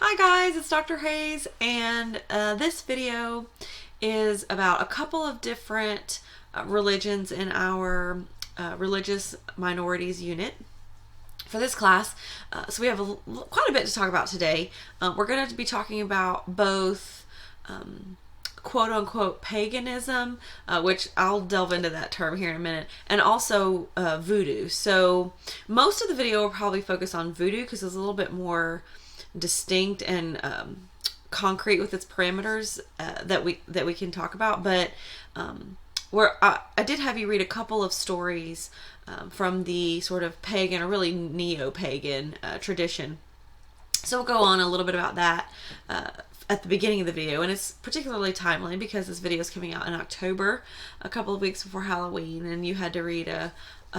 Hi guys, it's Dr. Hayes, and this video is about a couple of different religions in our religious minorities unit for this class. So we have quite a bit to talk about today. We're going to be talking about both quote unquote paganism, which I'll delve into that term here in a minute, and also voodoo. So most of the video will probably focus on voodoo because it's a little bit more distinct and concrete with its parameters that we can talk about. But where I did have you read a couple of stories from the sort of pagan or really neo-pagan tradition. So we'll go on a little bit about that at the beginning of the video, and it's particularly timely because this video is coming out in October, a couple of weeks before Halloween, and you had to read a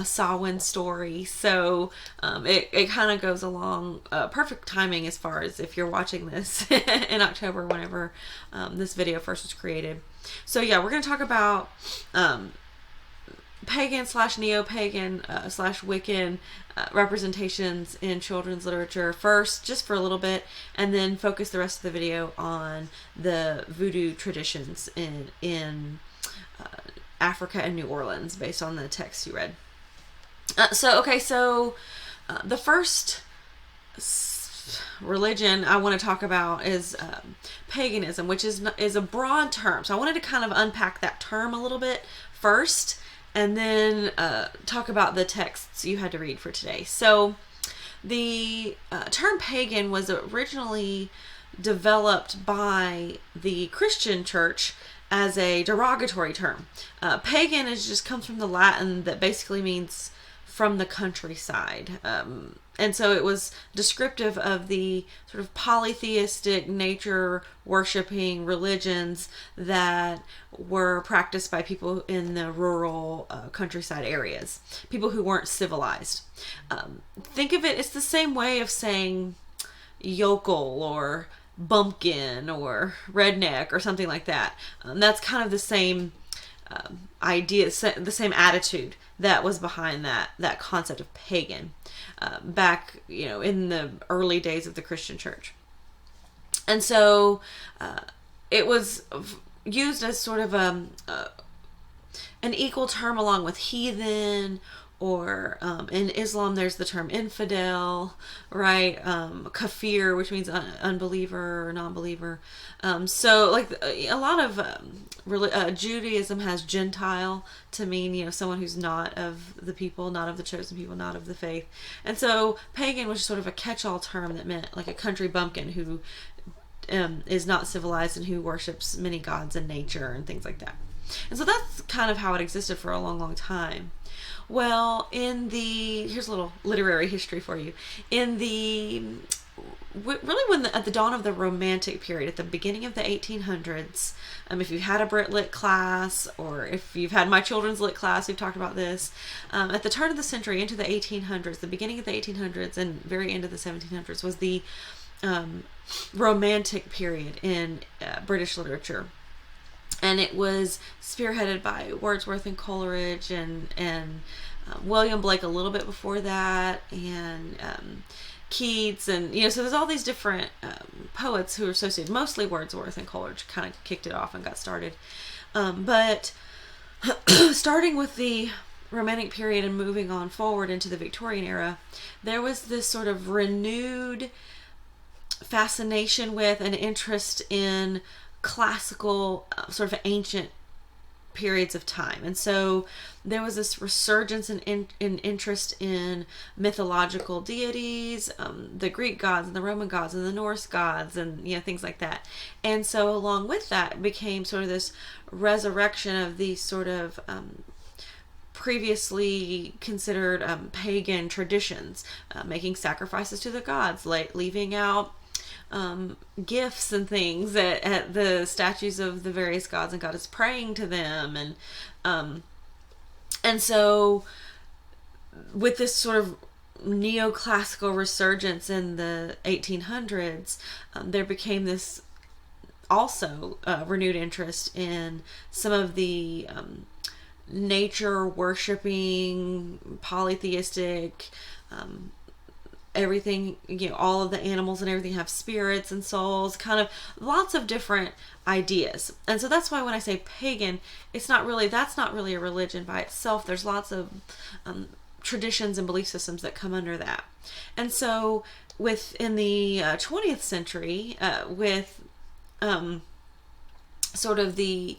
Samhain story, so it kind of goes along perfect timing as far as if you're watching this in October, whenever this video first was created. So yeah, we're going to talk about pagan slash neo-pagan slash Wiccan representations in children's literature first, just for a little bit, and then focus the rest of the video on the voodoo traditions in Africa and New Orleans based on the text you read. So the first religion I want to talk about is paganism, which is a broad term. So I wanted to kind of unpack that term a little bit first, and then talk about the texts you had to read for today. So the term pagan was originally developed by the Christian church as a derogatory term. Pagan comes from the Latin that basically means from the countryside. And so it was descriptive of the sort of polytheistic, nature worshiping religions that were practiced by people in the rural countryside areas, people who weren't civilized. Think of it's the same way of saying yokel or bumpkin or redneck or something like that. That's kind of the same idea, the same attitude that was behind that concept of pagan back, in the early days of the Christian church. And so it was used as sort of an equal term along with heathen, or in Islam there's the term infidel, right? Kafir, which means unbeliever or non-believer. So like a lot of Judaism has Gentile to mean, someone who's not of the people, not of the chosen people, not of the faith. And so pagan was sort of a catch-all term that meant like a country bumpkin who is not civilized and who worships many gods and nature and things like that. And so that's kind of how it existed for a long, long time. Well, here's a little literary history for you. At the dawn of the Romantic period, at the beginning of the 1800s, if you've had a Brit Lit class, or if you've had my children's lit class, we've talked about this. At the turn of the century, into the 1800s, the beginning of the 1800s and very end of the 1700s, was the Romantic period in British literature. And it was spearheaded by Wordsworth and Coleridge and William Blake a little bit before that, and Keats, and so there's all these different poets who are associated. Mostly Wordsworth and Coleridge kind of kicked it off and got started. But starting with the Romantic period and moving on forward into the Victorian era, there was this sort of renewed fascination with and interest in classical, sort of ancient periods of time. And so there was this resurgence in interest in mythological deities, the Greek gods and the Roman gods and the Norse gods, and things like that. And so along with that, it became sort of this resurrection of these sort of previously considered pagan traditions, making sacrifices to the gods, like leaving out gifts and things at the statues of the various gods and goddesses, praying to them, and so with this sort of neoclassical resurgence in the 1800s, there became this also renewed interest in some of the nature worshipping polytheistic everything, all of the animals and everything have spirits and souls, kind of lots of different ideas. And so that's why when I say pagan, that's not really a religion by itself. There's lots of traditions and belief systems that come under that. And so within the 20th century, with sort of the,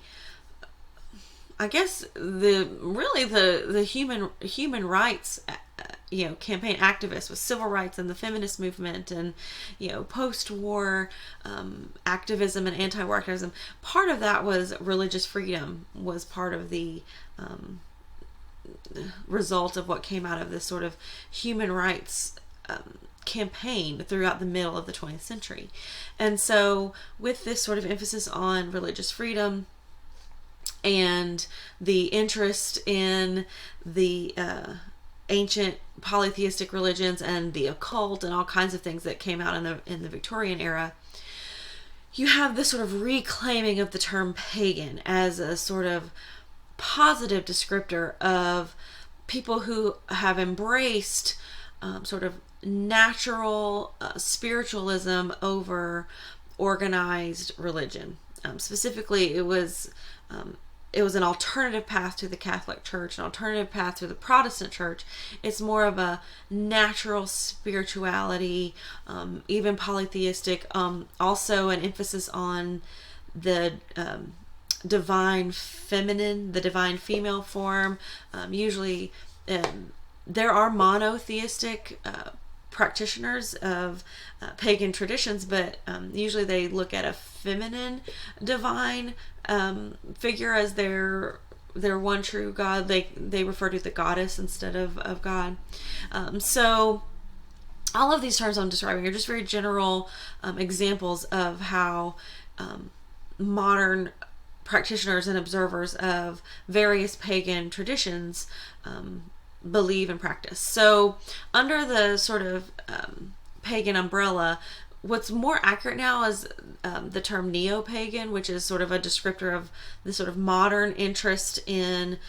I guess the human rights campaign activists with civil rights and the feminist movement and post-war activism and anti-war activism, part of that was religious freedom, was part of the result of what came out of this sort of human rights campaign throughout the middle of the 20th century. And so with this sort of emphasis on religious freedom and the interest in the ancient polytheistic religions and the occult and all kinds of things that came out in the Victorian era, you have this sort of reclaiming of the term pagan as a sort of positive descriptor of people who have embraced sort of natural spiritualism over organized religion. Specifically, it was an alternative path to the Catholic Church, an alternative path to the Protestant Church. It's more of a natural spirituality, even polytheistic. Also an emphasis on the divine feminine, the divine female form. Usually there are monotheistic practitioners of pagan traditions, but usually they look at a feminine divine figure as their one true God. They refer to the goddess instead of God. So all of these terms I'm describing are just very general examples of how modern practitioners and observers of various pagan traditions believe and practice. So under the sort of pagan umbrella, what's more accurate now is the term neo-pagan, which is sort of a descriptor of the sort of modern interest in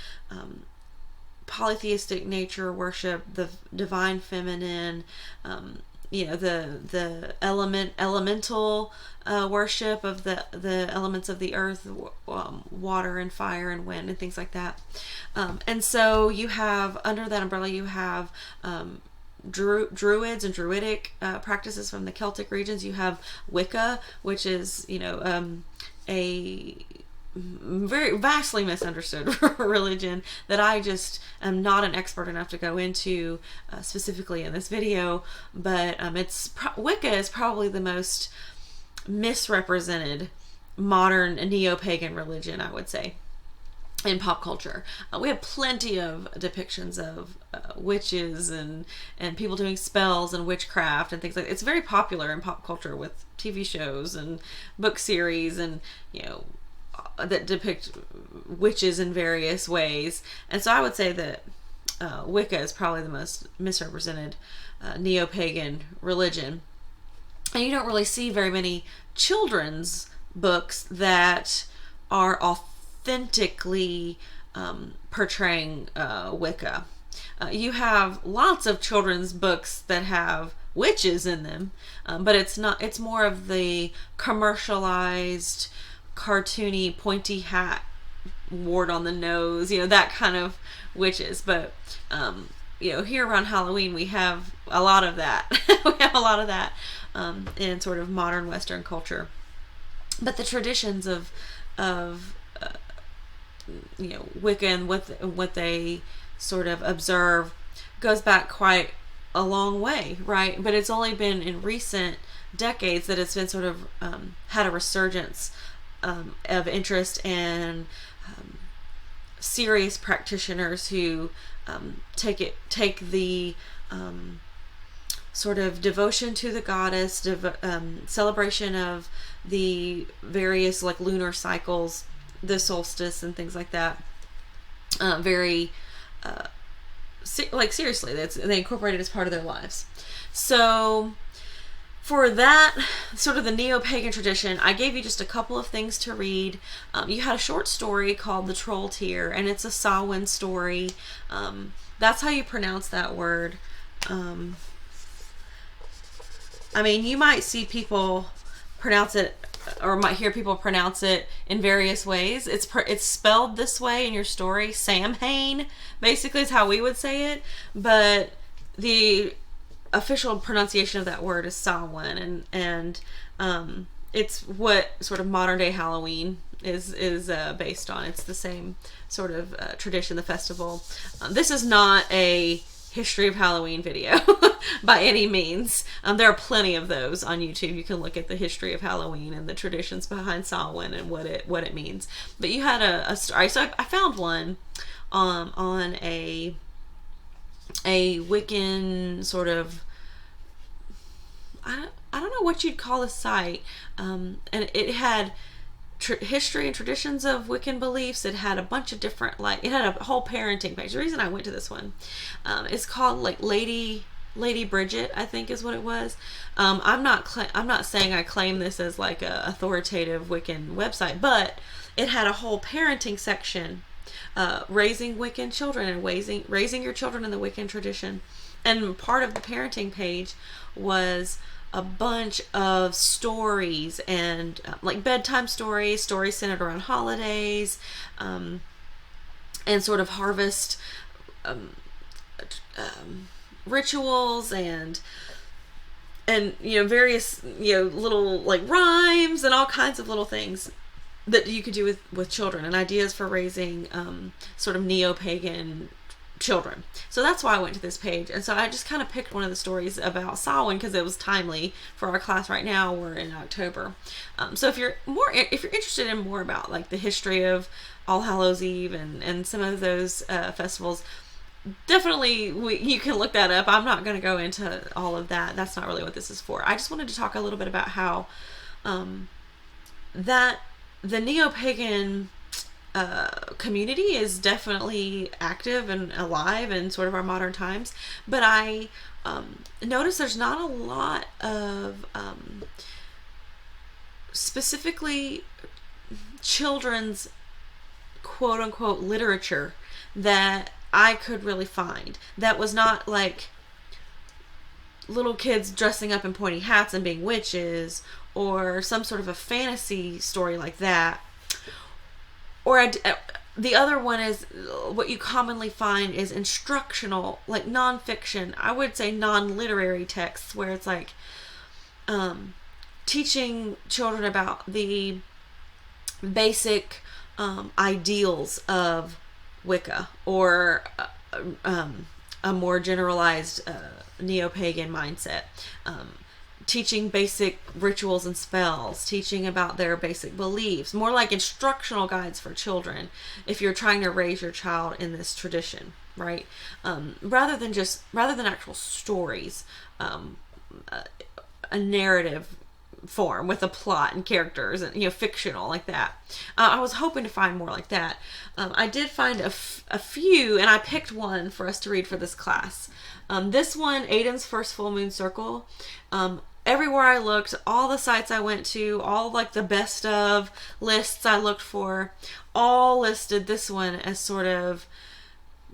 polytheistic nature worship, the divine feminine, the elemental worship of the elements of the earth, water and fire and wind and things like that. And so you have, under that umbrella, you have druids and druidic practices from the Celtic regions. You have Wicca, which is a very vastly misunderstood religion that I just am not an expert enough to go into specifically in this video, but Wicca is probably the most misrepresented modern neo-pagan religion, I would say, in pop culture. We have plenty of depictions of witches and people doing spells and witchcraft and things like that. It's very popular in pop culture with TV shows and book series and that depict witches in various ways. And so I would say that Wicca is probably the most misrepresented neo-pagan religion. And you don't really see very many children's books that are authentically portraying Wicca. You have lots of children's books that have witches in them, but it's more of the commercialized, cartoony, pointy hat, wart on the nose, that kind of witches. But here around Halloween we have a lot of that. We have a lot of that in sort of modern Western culture. But the traditions of Wicca and what they sort of observe goes back quite a long way, right? But it's only been in recent decades that it's been sort of had a resurgence of interest, and serious practitioners who take the sort of devotion to the goddess, celebration of the various lunar cycles, the solstice and things like that, very seriously. They incorporate it as part of their lives. So for that sort of the neo-pagan tradition, I gave you just a couple of things to read. You had a short story called The Troll Tear, and it's a Samhain story. That's how you pronounce that word. I mean, you might see people pronounce it, or might hear people pronounce it in various ways. It's spelled this way in your story. Samhain, basically, is how we would say it. But the official pronunciation of that word is Samhain, and it's what sort of modern day Halloween is based on. It's the same sort of tradition, the festival. This is not a history of Halloween video by any means. There are plenty of those on YouTube. You can look at the history of Halloween and the traditions behind Samhain and what it means. But you had a story. So I found one on a Wiccan sort of, I don't know what you'd call a site, and it had history and traditions of Wiccan beliefs. It had a bunch of different, it had a whole parenting page. The reason I went to this one is called Lady Bridget, I think is what it was. I'm not saying I claim this as like a authoritative Wiccan website, but it had a whole parenting section, raising Wiccan children and raising your children in the Wiccan tradition. And part of the parenting page was a bunch of stories and like bedtime stories centered around holidays, and sort of harvest rituals and various little like rhymes and all kinds of little things that you could do with children, and ideas for raising sort of neo-pagan children. So that's why I went to this page. And so I just kind of picked one of the stories about Samhain because it was timely for our class right now. We're in October. So if you're interested in more about like the history of All Hallows Eve and some of those festivals, definitely you can look that up. I'm not going to go into all of that. That's not really what this is for. I just wanted to talk a little bit about how that the neo-pagan community is definitely active and alive in sort of our modern times, but I noticed there's not a lot of specifically children's quote-unquote literature that I could really find that was not like little kids dressing up in pointy hats and being witches, or some sort of a fantasy story like that. Or the other one is what you commonly find is instructional, like nonfiction. I would say non-literary texts where it's like teaching children about the basic ideals of Wicca, or a more generalized neo-pagan mindset. Teaching basic rituals and spells, teaching about their basic beliefs, more like instructional guides for children if you're trying to raise your child in this tradition, right? Rather than actual stories, a narrative form with a plot and characters and fictional like that. I was hoping to find more like that. I did find a few, and I picked one for us to read for this class. This one, Aiden's First Full Moon Circle. Everywhere I looked, all the sites I went to, all like the best of lists I looked for, all listed this one as sort of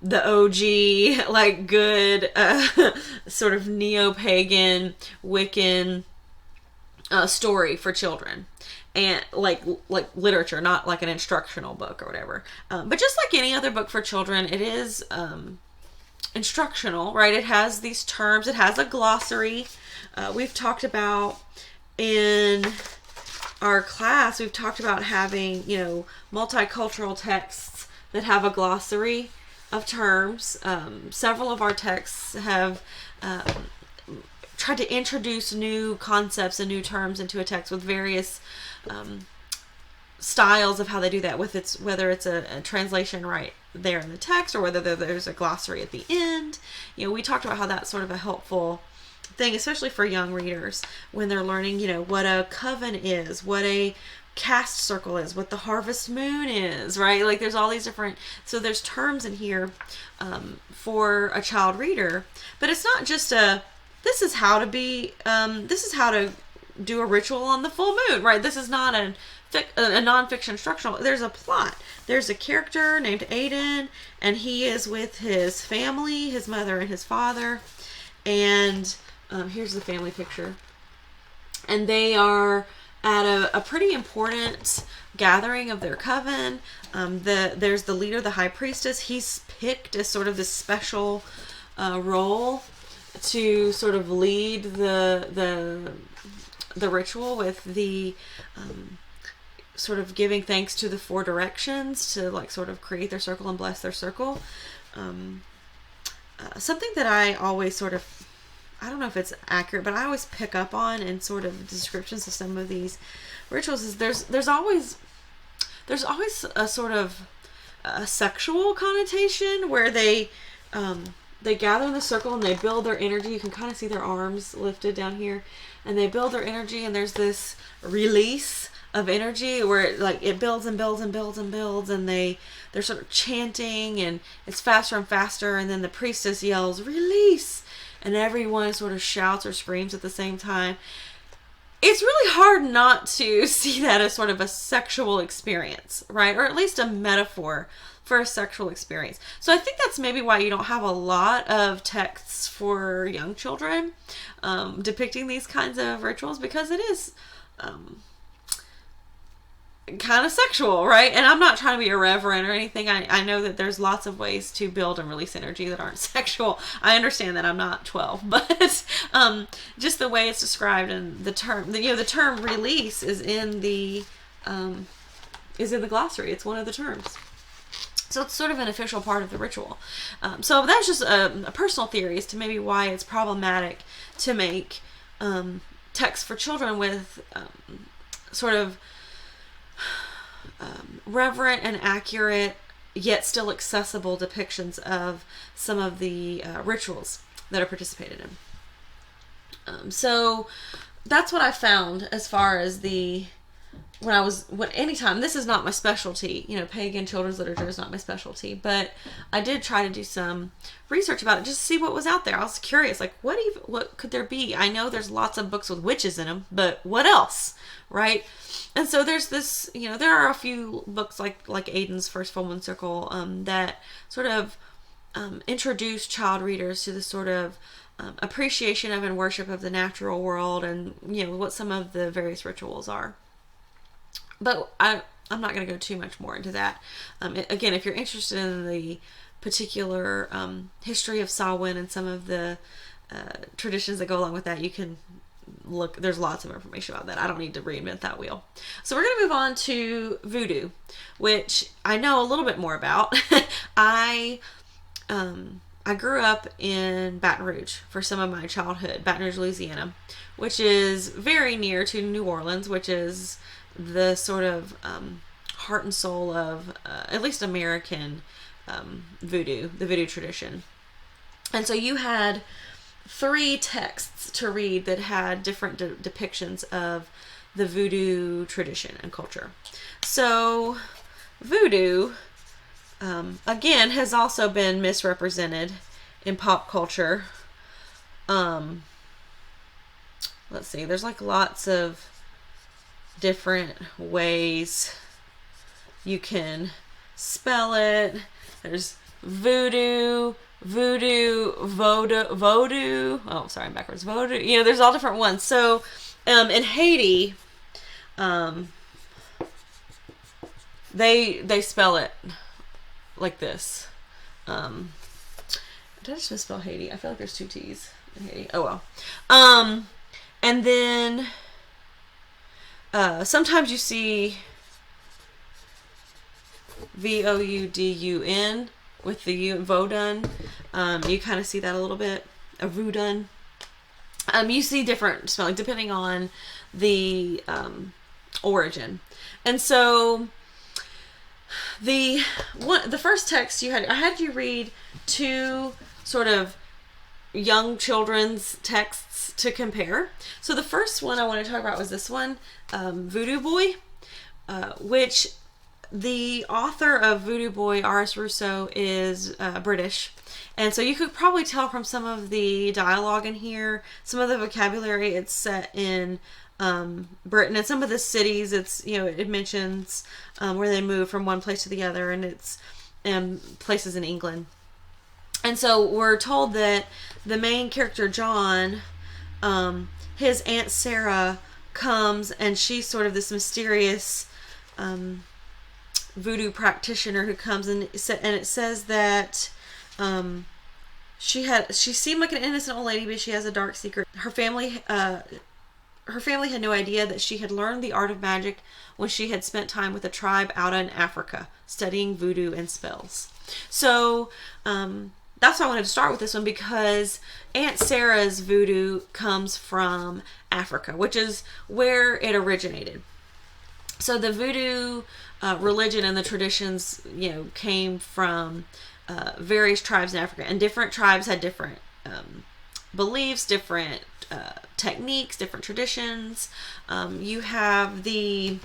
the OG, like good, sort of neo-pagan, Wiccan story for children. And like literature, not like an instructional book or whatever. But just like any other book for children, it is instructional, right? It has these terms. It has a glossary. We've talked about in our class, we've talked about having, multicultural texts that have a glossary of terms. Several of our texts have tried to introduce new concepts and new terms into a text with various styles of how they do that, whether it's a translation right there in the text or whether there's a glossary at the end. We talked about how that's sort of a helpful thing, especially for young readers when they're learning, what a coven is, what a cast circle is, what the harvest moon is, right? Like there's all these different, so there's terms in here for a child reader, but it's not just this is how to do a ritual on the full moon, right? This is not a nonfiction instructional. There's a plot. There's a character named Aiden, and he is with his family, his mother and his father, and here's the family picture. and they are at a pretty important gathering of their coven. There's the leader, the high priestess. He's picked as sort of this special role to sort of lead the ritual with the sort of giving thanks to the four directions to like sort of create their circle and bless their circle. Something that I always sort of, I don't know if it's accurate, but I always pick up on in sort of descriptions of some of these rituals is there's always a sort of a sexual connotation where they gather in the circle and they build their energy. You can kind of see their arms lifted down here, and they build their energy, and there's this release of energy where it builds and builds and builds and builds, and they're sort of chanting, and it's faster and faster, and then the priestess yells release, and everyone sort of shouts or screams at the same time. It's really hard not to see that as sort of a sexual experience, right? Or at least a metaphor for a sexual experience. So I think that's maybe why you don't have a lot of texts for young children depicting these kinds of rituals, because it is kind of sexual, right? And I'm not trying to be irreverent or anything. I know that there's lots of ways to build and release energy that aren't sexual. I understand that I'm not 12, but just the way it's described and the term, the term release is in the glossary. It's one of the terms. So it's sort of an official part of the ritual. So that's just a personal theory as to maybe why it's problematic to make text for children with sort of reverent and accurate yet still accessible depictions of some of the rituals that are participated in. So that's what I found as far as anytime, this is not my specialty, pagan children's literature is not my specialty, but I did try to do some research about it just to see what was out there. I was curious, like what could there be? I know there's lots of books with witches in them, but what else, right? And so there's this, there are a few books like Aiden's First Full Moon Circle that sort of introduce child readers to the sort of appreciation of and worship of the natural world and, what some of the various rituals are. But I'm not going to go too much more into that. Again, if you're interested in the particular history of Samhain and some of the traditions that go along with that, you can look. There's lots of information about that. I don't need to reinvent that wheel. So we're going to move on to voodoo, which I know a little bit more about. I grew up in Baton Rouge for some of my childhood, Baton Rouge, Louisiana, which is very near to New Orleans, which is the sort of heart and soul of at least American voodoo, the voodoo tradition. And so you had 3 texts to read that had different depictions of the voodoo tradition and culture. So voodoo, again, has also been misrepresented in pop culture. Let's see, there's like lots of different ways you can spell it. There's voodoo, vodou. Oh, sorry, I'm backwards. Vodou. There's all different ones. So, in Haiti, they spell it like this. Did I just misspell Haiti? I feel like there's 2 T's in Haiti. Oh well. And then sometimes you see Voudun with the U, Vodun. You kind of see that a little bit. A Voodun. You see different spelling depending on the origin. And so the first text I had you read 2 sort of young children's texts to compare. So the first one I want to talk about was this one, Voodoo Boy, which the author of Voodoo Boy, R.S. Rousseau, is British. And so you could probably tell from some of the dialogue in here, some of the vocabulary, it's set in Britain, and some of the cities, it's, it mentions where they move from one place to the other, and it's places in England. And so we're told that the main character, John, his Aunt Sarah comes, and she's sort of this mysterious voodoo practitioner who comes, and it says that she seemed like an innocent old lady, but she has a dark secret. Her family had no idea that she had learned the art of magic when she had spent time with a tribe out in Africa studying voodoo and spells. So that's why I wanted to start with this one, because Aunt Sarah's voodoo comes from Africa, which is where it originated. So the voodoo religion and the traditions, came from various tribes in Africa, and different tribes had different beliefs, different techniques, different traditions. You have the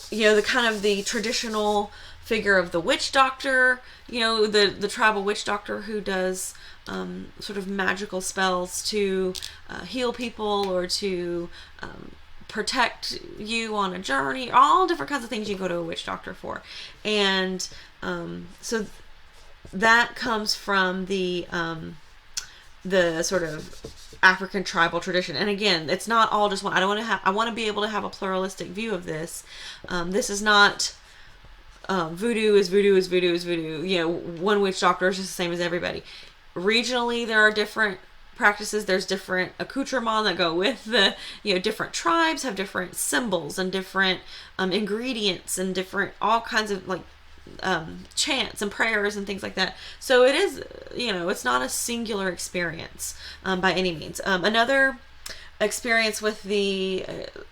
the kind of the traditional figure of the witch doctor, the tribal witch doctor who does sort of magical spells to heal people or to protect you on a journey, all different kinds of things you go to a witch doctor for. And so that comes from the sort of African tribal tradition. And again, it's not all just one. I want to be able to have a pluralistic view of this. This is not voodoo is voodoo is voodoo is voodoo. One witch doctor is just the same as everybody. Regionally, there are different practices. There's different accoutrements that go with the, different tribes have different symbols and different ingredients and different, all kinds of chants and prayers and things like that. So it is, it's not a singular experience by any means. Another experience with the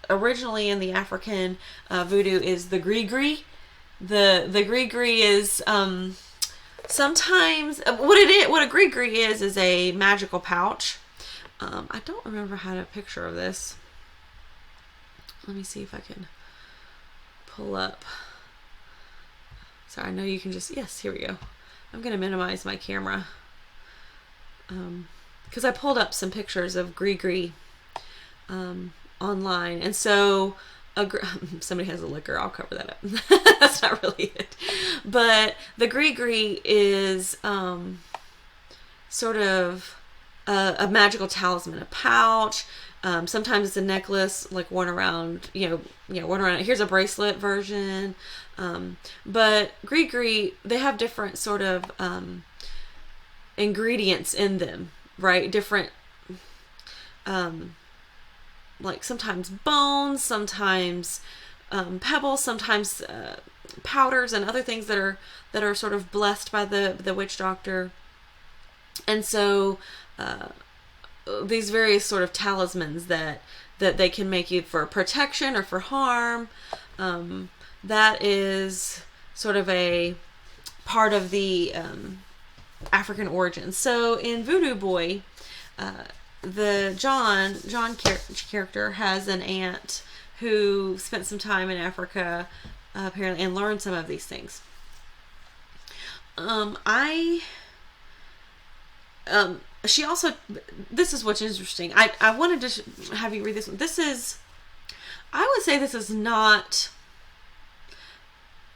originally in the African voodoo is the gris-gris. The gris-gris is sometimes what a gris-gris is a magical pouch. I don't remember how to picture of this. Let me see if I can pull up. Sorry, I know you can just, yes, here we go. I'm going to minimize my camera. Because I pulled up some pictures of gris-gris online. And so, somebody has a liquor, I'll cover that up. That's not really it. But the gris-gris is sort of a magical talisman, a pouch. Sometimes it's a necklace, like worn around, worn around. Here's a bracelet version. But gris-gris, they have different sort of ingredients in them, right? Different, like sometimes bones, sometimes pebbles, sometimes powders, and other things that are sort of blessed by the witch doctor. And so these various sort of talismans that they can make you for protection or for harm. That is sort of a part of the African origin. So in Voodoo Boy, the John character has an aunt who spent some time in Africa apparently and learned some of these things. She also, this is what's interesting. I wanted to have you read this one. I would say this is not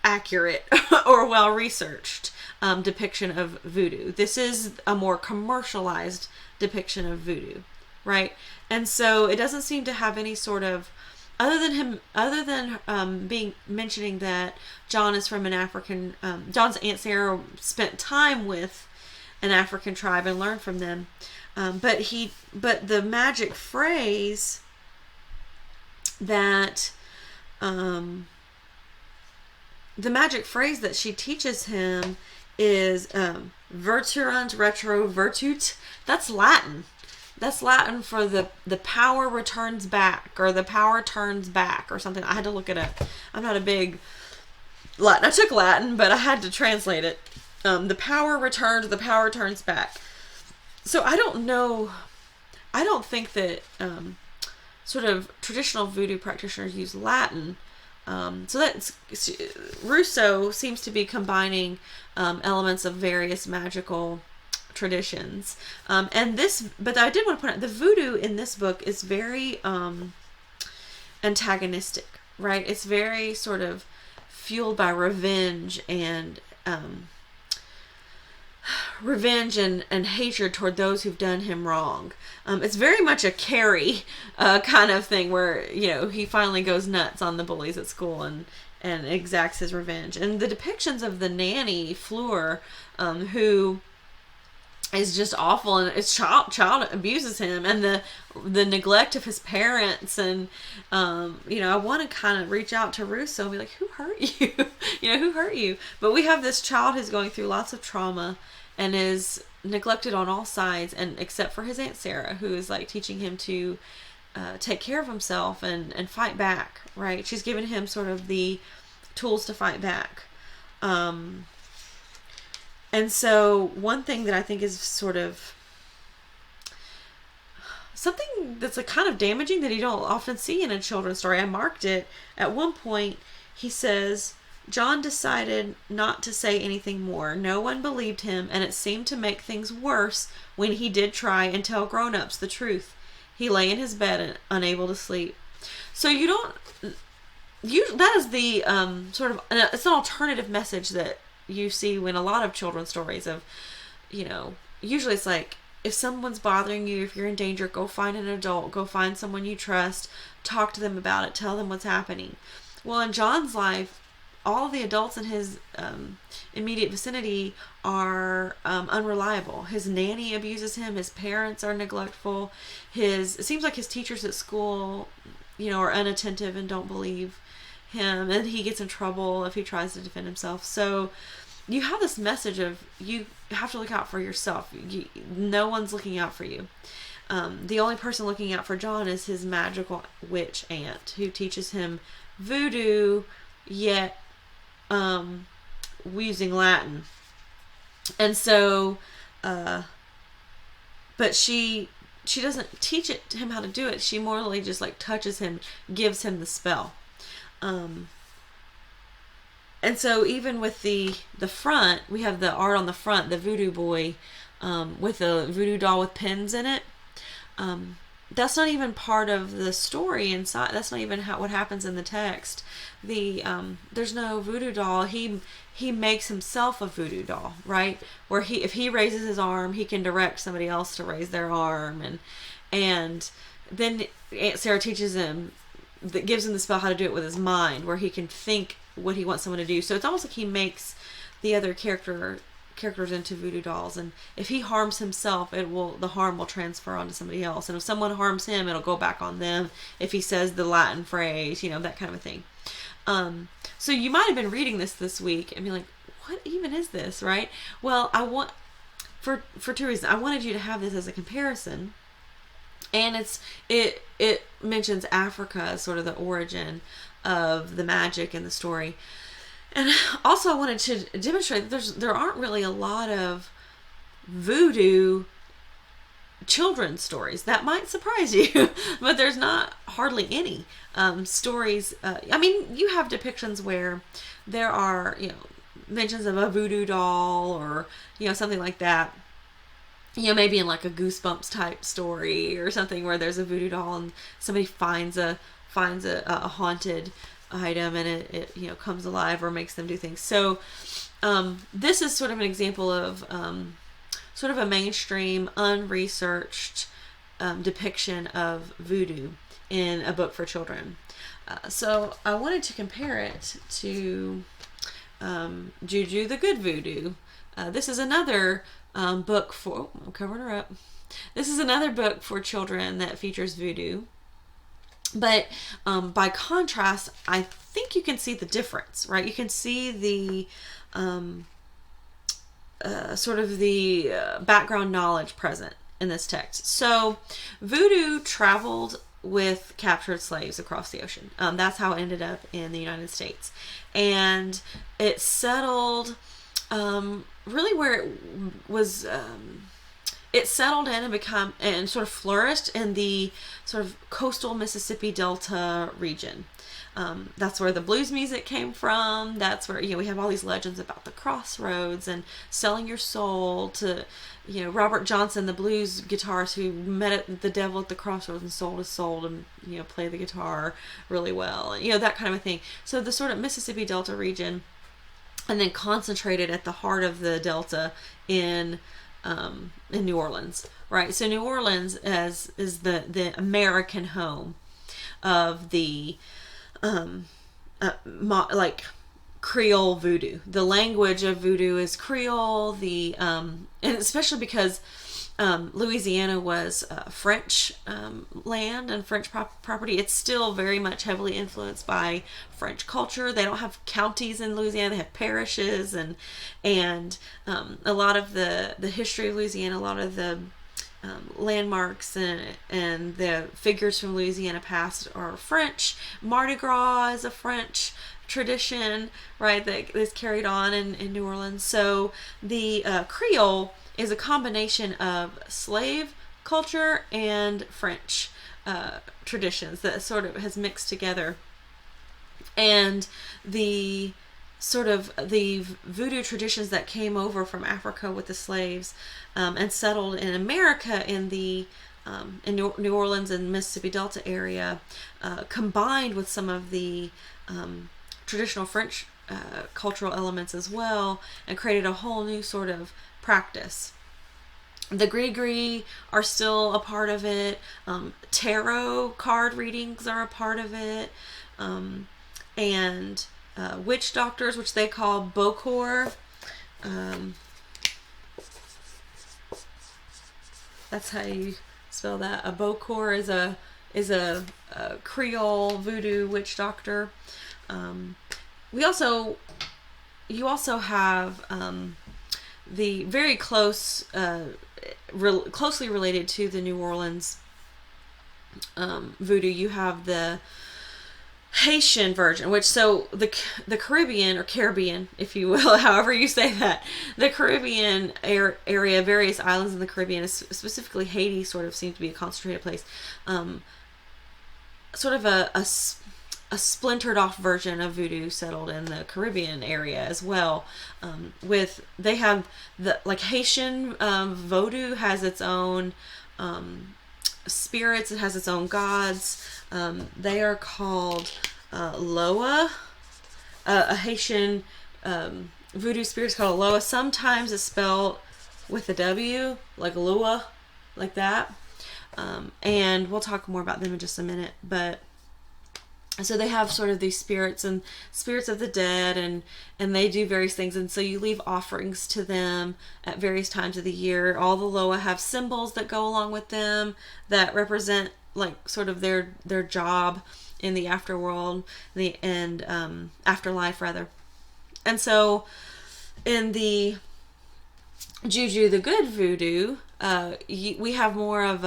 accurate or well researched depiction of voodoo. This is a more commercialized depiction of voodoo, right? And so it doesn't seem to have any sort of, other than mentioning that John is from an African, John's Aunt Sarah spent time with an African tribe and learned from them, but the magic phrase that she teaches him is Virtuant retro virtute. That's Latin. That's Latin for the power returns back, or the power turns back, or something. I had to look it up. I'm not a big Latin. I took Latin, but I had to translate it. The power returns, the power turns back. So I don't know. I don't think that sort of traditional voodoo practitioners use Latin. So that's, Rousseau seems to be combining elements of various magical traditions. But I did want to point out the voodoo in this book is very antagonistic, right? It's very sort of fueled by revenge and revenge and hatred toward those who've done him wrong. It's very much a Carrie kind of thing where, he finally goes nuts on the bullies at school and exacts his revenge. And the depictions of the nanny, Fleur, who is just awful, and it's child abuses him, and the neglect of his parents, and I want to kind of reach out to Russo and be like, who hurt you? Who hurt you? But we have this child who's going through lots of trauma and is neglected on all sides, and except for his Aunt Sarah, who is like teaching him to take care of himself and fight back, right? She's given him sort of the tools to fight back. And so one thing that I think is sort of something that's like kind of damaging that you don't often see in a children's story, I marked it. At one point, he says, John decided not to say anything more. No one believed him, and it seemed to make things worse when he did try and tell grown-ups the truth. He lay in his bed and unable to sleep. So that is the sort of, it's an alternative message that you see when a lot of children's stories of, usually it's like, if someone's bothering you, if you're in danger, go find an adult, go find someone you trust, talk to them about it, tell them what's happening. Well, in John's life, all of the adults in his immediate vicinity are unreliable. His nanny abuses him. His parents are neglectful. It seems like his teachers at school, are unattentive and don't believe him, and he gets in trouble if he tries to defend himself. So you have this message of you have to look out for yourself. No one's looking out for you. The only person looking out for John is his magical witch aunt, who teaches him voodoo, yet using Latin. And so, but she doesn't teach him how to do it. She morally just like touches him, gives him the spell. And so even with the front, we have the art on the front, the voodoo boy, with a voodoo doll with pins in it. That's not even part of the story inside. That's not even what happens in the text. There's no voodoo doll. He makes himself a voodoo doll, right? Where if he raises his arm, he can direct somebody else to raise their arm, and then Aunt Sarah teaches him, that gives him the spell how to do it with his mind, where he can think what he wants someone to do. So it's almost like he makes the other characters into voodoo dolls, and if he harms himself, the harm will transfer onto somebody else, and if someone harms him, it'll go back on them. If he says the Latin phrase, that kind of a thing. So you might have been reading this week and be like, what even is this, right? Well, I want, for two reasons. I wanted you to have this as a comparison, and it mentions Africa as sort of the origin of the magic in the story. And also I wanted to demonstrate that there aren't really a lot of voodoo children's stories. That might surprise you, but there's not hardly any stories. You have depictions where there are, mentions of a voodoo doll or, something like that. Maybe in like a Goosebumps type story or something where there's a voodoo doll and somebody finds a haunted item and it comes alive or makes them do things. So this is sort of an example of sort of a mainstream, unresearched depiction of voodoo in a book for children. So I wanted to compare it to Juju the Good Voodoo. This is another book for... I'm covering her up. This is another book for children that features voodoo. But by contrast, I think you can see the difference, right? You can see the sort of the background knowledge present in this text. So voodoo traveled with captured slaves across the ocean. That's how it ended up in the United States. And it settled really where it was... it settled in and sort of flourished in the sort of coastal Mississippi Delta region. That's where the blues music came from. That's where, we have all these legends about the crossroads and selling your soul to, Robert Johnson, the blues guitarist who met the devil at the crossroads and sold his soul to, play the guitar really well. That kind of a thing. So the sort of Mississippi Delta region and then concentrated at the heart of the Delta in New Orleans, right? So New Orleans is the American home of the like Creole voodoo. The language of voodoo is Creole. And especially because Louisiana was French land and French property, it's still very much heavily influenced by French culture. They don't have counties in Louisiana; they have parishes, and a lot of the history of Louisiana, a lot of the landmarks and the figures from Louisiana past are French. Mardi Gras is a French tradition, right, that is carried on in New Orleans. So the Creole is a combination of slave culture and French traditions that sort of has mixed together. And the voodoo traditions that came over from Africa with the slaves and settled in America in New Orleans and Mississippi Delta area, combined with some of the traditional French cultural elements as well, and created a whole new sort of practice. The gris-gris are still a part of it. Tarot card readings are a part of it. And witch doctors, which they call Bokor. That's how you spell that. A Bokor is a Creole voodoo witch doctor. You also have the very closely related to the New Orleans voodoo. You have the Haitian version, which the Caribbean, or Caribbean, if you will, however you say that, the Caribbean area, various islands in the Caribbean, specifically Haiti, sort of seems to be a concentrated place. Sort of a splintered off version of voodoo settled in the Caribbean area as well. They have Haitian voodoo has its own spirits. It has its own gods. They are called Loa. A Haitian voodoo spirit is called Loa. Sometimes it's spelled with a W, like Lua, like that. And we'll talk more about them in just a minute. But so they have sort of these spirits and spirits of the dead, and they do various things. And so you leave offerings to them at various times of the year. All the Loa have symbols that go along with them that represent like sort of their job in the afterworld, and afterlife rather. And so in the Juju the Good voodoo, we have more of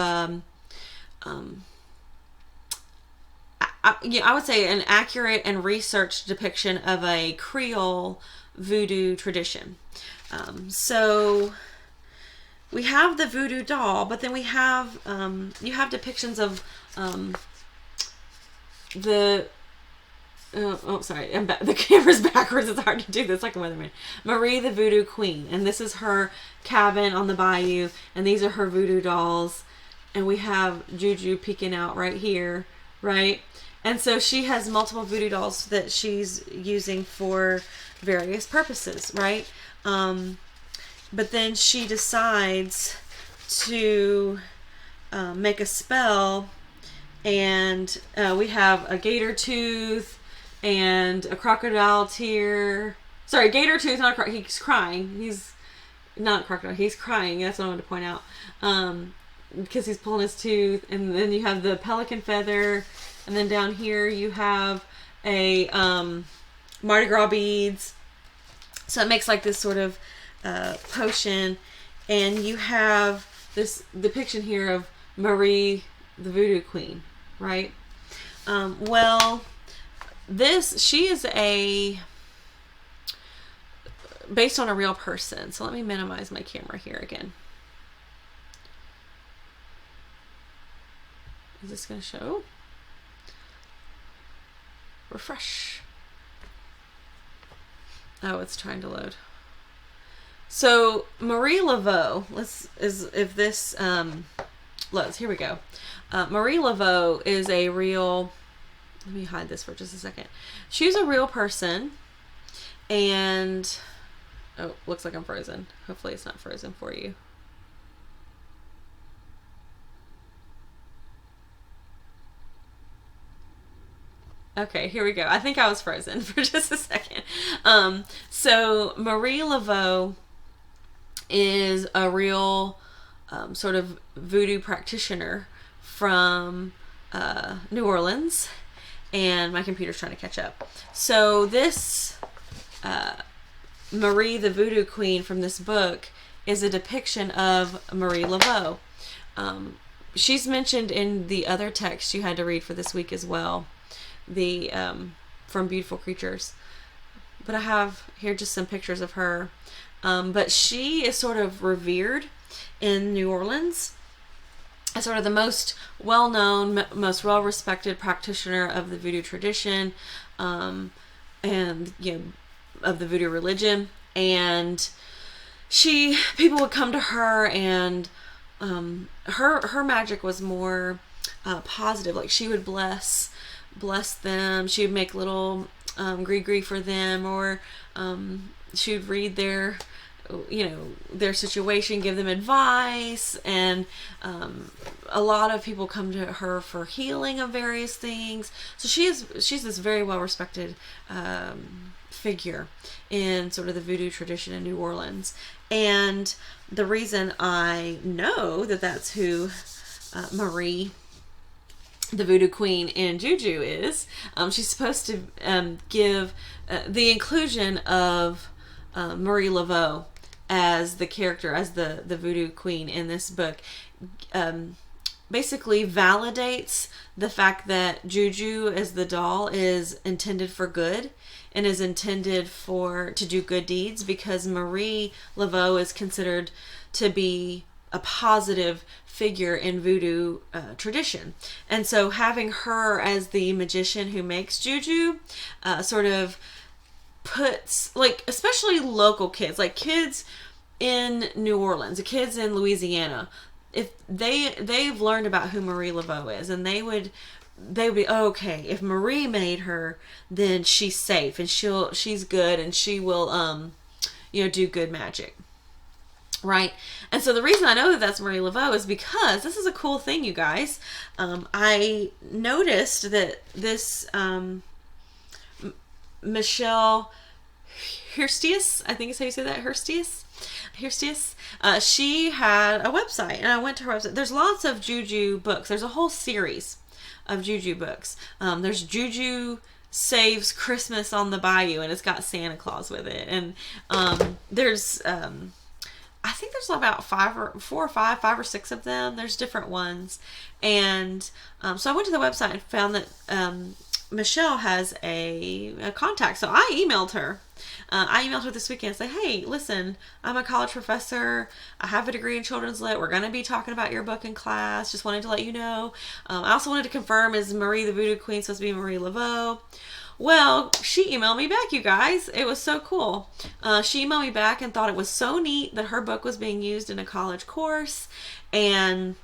I would say an accurate and researched depiction of a Creole voodoo tradition. So we have the voodoo doll, but then we have you have depictions of the sorry, the camera's backwards. It's hard to do this like a weatherman. Marie the Voodoo Queen, and this is her cabin on the bayou, and these are her voodoo dolls, and we have Juju peeking out right here, right? And so she has multiple voodoo dolls that she's using for various purposes, right? But then she decides to make a spell, and we have a gator tooth and a crocodile tear. Sorry, gator tooth, not a crocodile. He's crying. He's not a crocodile. He's crying. That's what I wanted to point out. Because he's pulling his tooth. And then you have the pelican feather. And then down here you have a Mardi Gras beads. So it makes like this sort of potion. And you have this depiction here of Marie the Voodoo Queen, right? She is based on a real person. So let me minimize my camera here again. Is this going to show? Refresh. Oh, it's trying to load. So Marie Laveau, loads. Here we go. Marie Laveau is a real. Let me hide this for just a second. She's a real person, And oh, looks like I'm frozen. Hopefully it's not frozen for you. Okay, here we go. I think I was frozen for just a second. So Marie Laveau is a real sort of voodoo practitioner from New Orleans, and my computer's trying to catch up. So this Marie the Voodoo Queen from this book is a depiction of Marie Laveau. She's mentioned in the other text you had to read for this week as well, the from Beautiful Creatures. But I have here just some pictures of her. But she is sort of revered in New Orleans as sort of the most well-known, most well-respected practitioner of the voodoo tradition, and of the voodoo religion. And people would come to her, and her magic was more positive. Like, she would bless them. She would make little gree for them, or she would read their situation, give them advice, and a lot of people come to her for healing of various things. So she's this very well respected figure in sort of the voodoo tradition in New Orleans. And the reason I know that that's who Marie the Voodoo Queen in Juju is, she's supposed to give the inclusion of Marie Laveau as the character, as the Voodoo Queen in this book, basically validates the fact that Juju as the doll is intended for good and is intended to do good deeds, because Marie Laveau is considered to be a positive figure in voodoo tradition. And so having her as the magician who makes Juju sort of puts, like, especially local kids, like kids in New Orleans, kids in Louisiana, if they've learned about who Marie Laveau is, and they would be, oh, okay, if Marie made her, then she's safe and she's good, and she will do good magic, right? And so the reason I know that that's Marie Laveau is because this is a cool thing, you guys. I noticed that this Michelle Hirstius, I think is how you say that, Hirstius, she had a website, and I went to her website. There's lots of Juju books. There's a whole series of Juju books. There's Juju Saves Christmas on the Bayou, and it's got Santa Claus with it. And there's I think there's about five or six of them. There's different ones. And so I went to the website and found that Michelle has a contact. So I emailed her. I emailed her this weekend and said, hey, listen, I'm a college professor. I have a degree in children's lit. We're going to be talking about your book in class. Just wanted to let you know. I also wanted to confirm, is Marie the Voodoo Queen supposed to be Marie Laveau? Well, she emailed me back, you guys. It was so cool. She emailed me back and thought it was so neat that her book was being used in a college course. And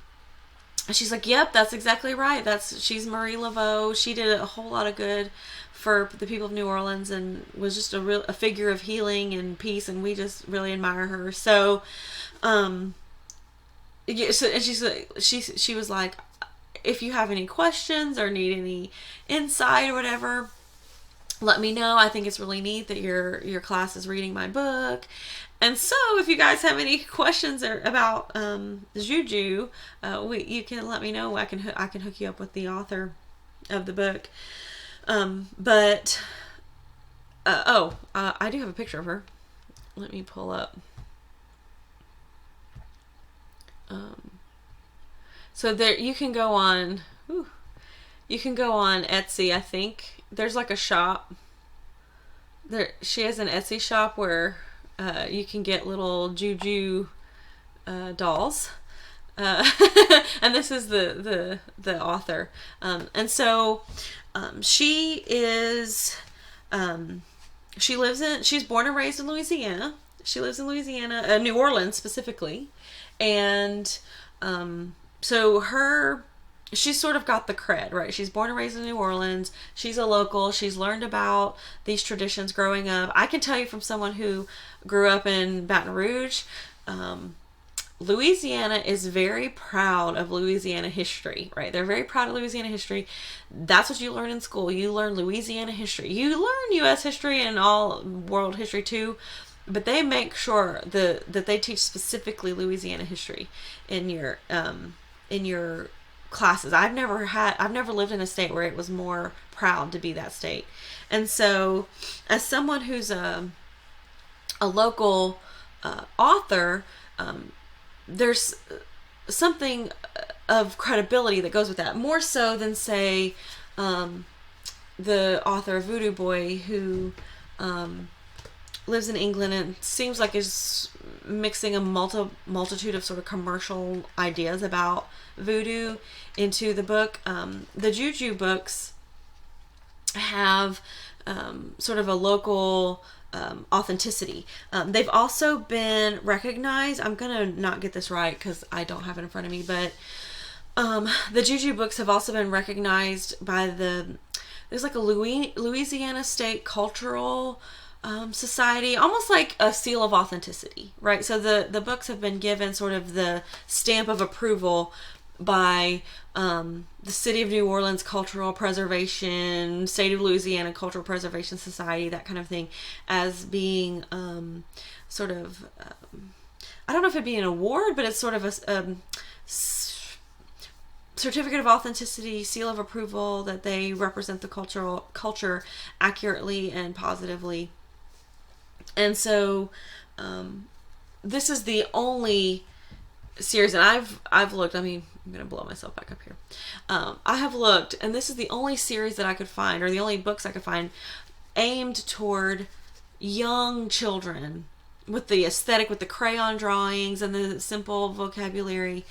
she's like, yep, that's exactly right. She's Marie Laveau. She did a whole lot of good for the people of New Orleans, and was just a figure of healing and peace, and we just really admire her. So, and she was like, if you have any questions or need any insight or whatever, let me know. I think it's really neat that your class is reading my book. And so if you guys have any questions about Juju, you can let me know. I can hook you up with the author of the book. I do have a picture of her. Let me pull up. So there, you can go on Etsy, I think. There's like a shop. She has an Etsy shop where you can get little Juju dolls. And this is the author. And so she she's born and raised in Louisiana. She lives in Louisiana, New Orleans specifically. And so her she's sort of got the cred, right? She's born and raised in New Orleans. She's a local. She's learned about these traditions growing up. I can tell you from someone who grew up in Baton Rouge, Louisiana is very proud of Louisiana history, right? They're very proud of Louisiana history. That's what you learn in school. You learn Louisiana history. You learn U.S. history and all world history too, but they make sure that they teach specifically Louisiana history in your classes. I've never lived in a state where it was more proud to be that state. And so, as someone who's a local author, there's something of credibility that goes with that, more so than, say, the author of Voodoo Boy, who lives in England and seems like is mixing a multitude of sort of commercial ideas about voodoo into the book. The Juju books have sort of a local authenticity. They've also been recognized. I'm gonna not get this right because I don't have it in front of me, but the Juju books have also been recognized by there's like a Louisiana State Cultural Society, almost like a seal of authenticity, right? So the books have been given sort of the stamp of approval by the City of New Orleans Cultural Preservation, State of Louisiana Cultural Preservation Society, that kind of thing, as being sort of, I don't know if it'd be an award, but it's sort of a certificate of authenticity, seal of approval, that they represent the culture accurately and positively. And so this is the only series, and I've looked, I mean, I'm going to blow myself back up here. I have looked, and this is the only series that I could find, or the only books I could find, aimed toward young children, with the aesthetic, with the crayon drawings and the simple vocabulary,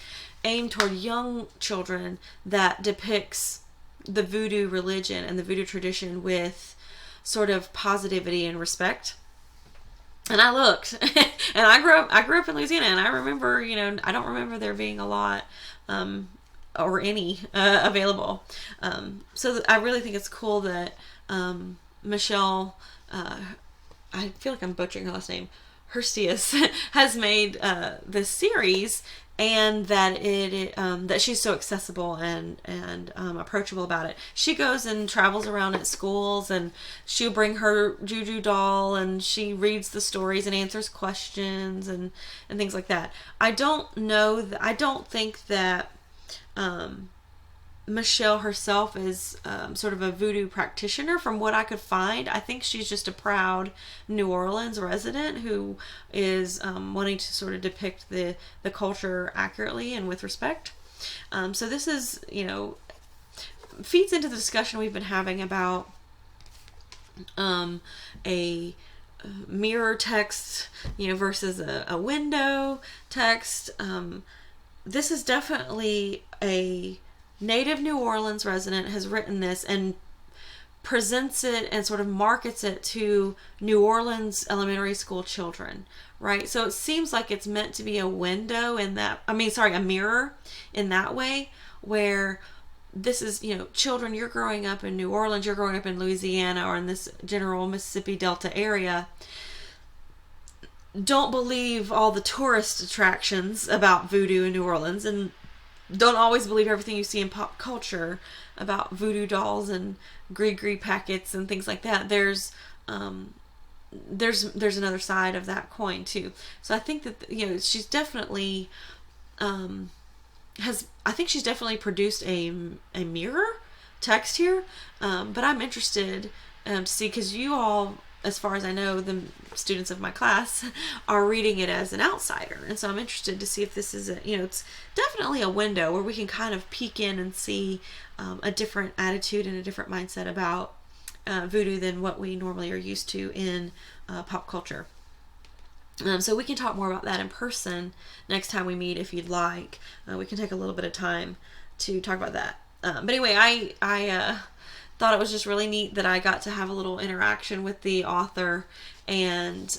aimed toward young children, that depicts the voodoo religion and the voodoo tradition with sort of positivity and respect. And I looked, and I grew up in Louisiana, and I remember, I don't remember there being a lot, or any, available. So I really think it's cool that, Michelle, I feel like I'm butchering her last name, Herstius, has made, this series, and that that she's so accessible and approachable about it. She goes and travels around at schools, and she'll bring her Juju doll, and she reads the stories and answers questions and things like that. I don't think that Michelle herself is sort of a voodoo practitioner, from what I could find. I think she's just a proud New Orleans resident who is wanting to sort of depict the culture accurately and with respect. So this is, feeds into the discussion we've been having about a mirror text, versus a window text. This is definitely a native New Orleans resident has written this and presents it and sort of markets it to New Orleans elementary school children, right? So it seems like it's meant to be a window a mirror in that way, where this is, children, you're growing up in New Orleans, you're growing up in Louisiana, or in this general Mississippi Delta area. Don't believe all the tourist attractions about voodoo in New Orleans, and don't always believe everything you see in pop culture about voodoo dolls and gree packets and things like that. There's another side of that coin too. So I think that she's definitely she's definitely produced a mirror text here. But I'm interested to see, because you all, as far as I know, the students of my class are reading it as an outsider. And so I'm interested to see if this is it's definitely a window where we can kind of peek in and see a different attitude and a different mindset about voodoo than what we normally are used to in pop culture. So we can talk more about that in person next time we meet, if you'd like. We can take a little bit of time to talk about that. But anyway, I thought it was just really neat that I got to have a little interaction with the author, and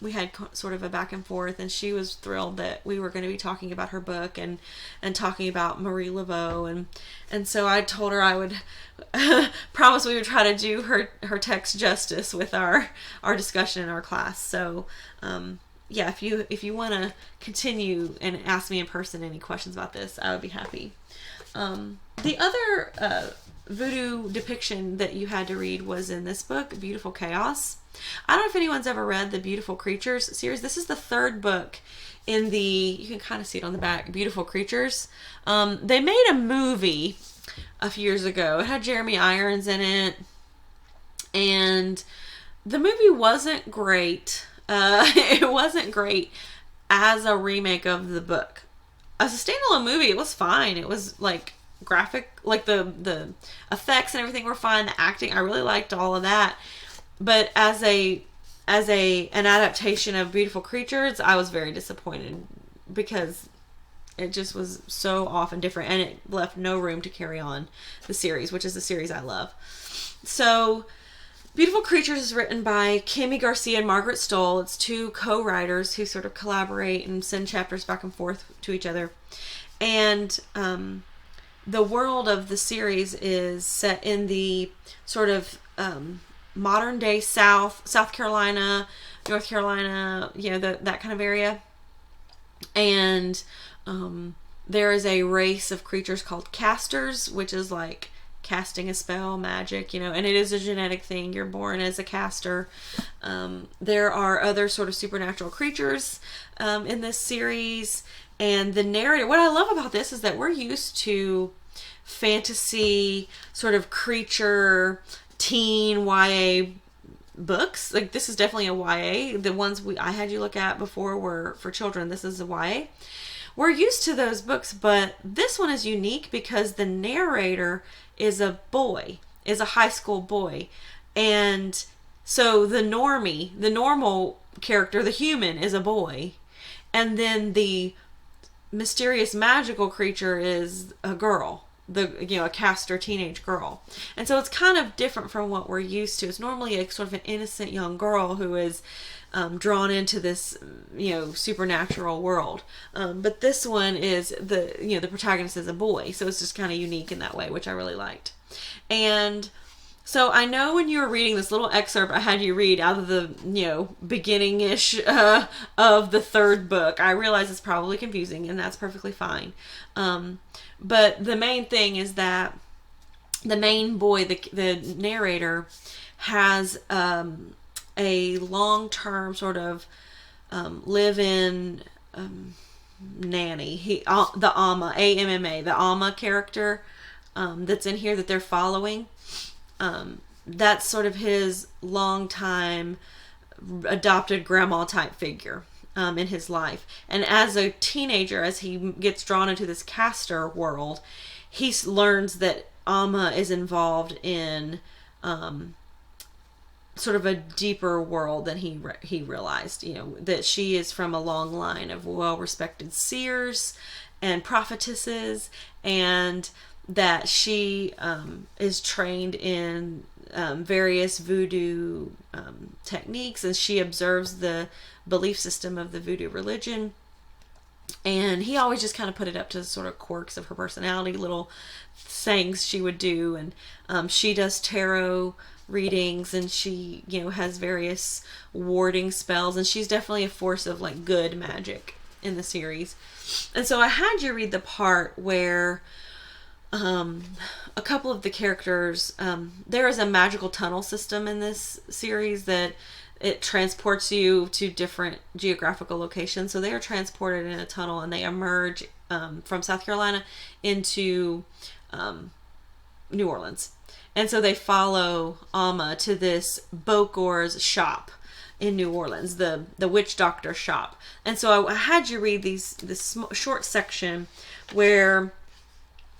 we had sort of a back and forth, and she was thrilled that we were going to be talking about her book and talking about Marie Laveau, and so I told her I would promise we would try to do her text justice with our discussion in our class. So yeah, if you want to continue and ask me in person any questions about this, I would be happy. The other voodoo depiction that you had to read was in this book, Beautiful Chaos. I don't know if anyone's ever read the Beautiful Creatures series. This is the third book in the, you can kind of see it on the back, Beautiful Creatures. They made a movie a few years ago. It had Jeremy Irons in it, and the movie wasn't great. It wasn't great as a remake of the book. As a standalone movie, it was fine. It was like graphic, like the effects and everything were fine. The acting, I really liked all of that. But as an adaptation of Beautiful Creatures, I was very disappointed because it just was so off and different, and it left no room to carry on the series, which is the series I love. So Beautiful Creatures is written by Kimmy Garcia and Margaret Stoll. It's two co-writers who sort of collaborate and send chapters back and forth to each other. And the world of the series is set in the sort of modern day South Carolina, North Carolina, that kind of area. And there is a race of creatures called casters, which is like casting a spell, magic, and it is a genetic thing. You're born as a caster. There are other sort of supernatural creatures in this series. And the narrative, what I love about this is that we're used to fantasy, sort of creature, teen, YA books. Like, this is definitely a YA. The ones I had you look at before were for children. This is a YA. We're used to those books, but this one is unique because the narrator is a boy, is a high school boy. And so the normal character, the human, is a boy. And then the mysterious magical creature is a girl, a caster teenage girl. And so it's kind of different from what we're used to. It's normally a sort of an innocent young girl who is drawn into this, supernatural world. But this one is the protagonist is a boy. So it's just kind of unique in that way, which I really liked. And so I know when you were reading this little excerpt I had you read out of the, beginning-ish of the third book, I realize it's probably confusing, and that's perfectly fine. But the main thing is that the main boy, the narrator, has a long-term sort of live-in nanny. The Amma, AMMA, the Amma character that's in here that they're following. That's sort of his long-time adopted grandma type figure in his life. And as a teenager, as he gets drawn into this caster world, he learns that Amma is involved in sort of a deeper world than he realized. That she is from a long line of well-respected seers and prophetesses, and that she is trained in various voodoo techniques, and she observes the belief system of the voodoo religion. And he always just kind of put it up to sort of quirks of her personality, little sayings she would do. And she does tarot readings, and she, has various warding spells, and she's definitely a force of like good magic in the series. And so I had you read the part where a couple of the characters, there is a magical tunnel system in this series that it transports you to different geographical locations. So they are transported in a tunnel, and they emerge from South Carolina into New Orleans. And so they follow Amma to this Bokor's shop in New Orleans, the witch doctor shop. And so I had you read this short section where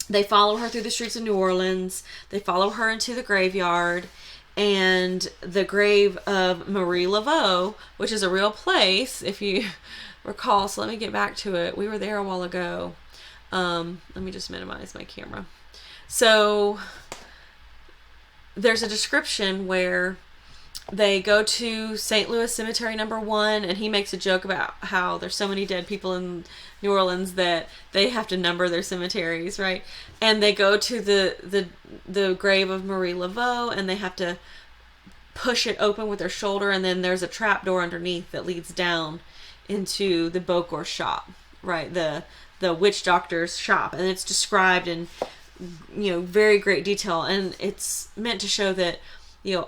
they follow her through the streets of New Orleans. They follow her into the graveyard, and the grave of Marie Laveau, which is a real place, if you recall. So let me get back to it. We were there a while ago. Let me just minimize my camera. So there's a description where they go to St. Louis Cemetery number 1, and he makes a joke about how there's so many dead people in New Orleans that they have to number their cemeteries, right? And they go to the grave of Marie Laveau, and they have to push it open with their shoulder, and then there's a trap door underneath that leads down into the Beaucourt shop, right? The witch doctor's shop, and it's described in very great detail, and it's meant to show that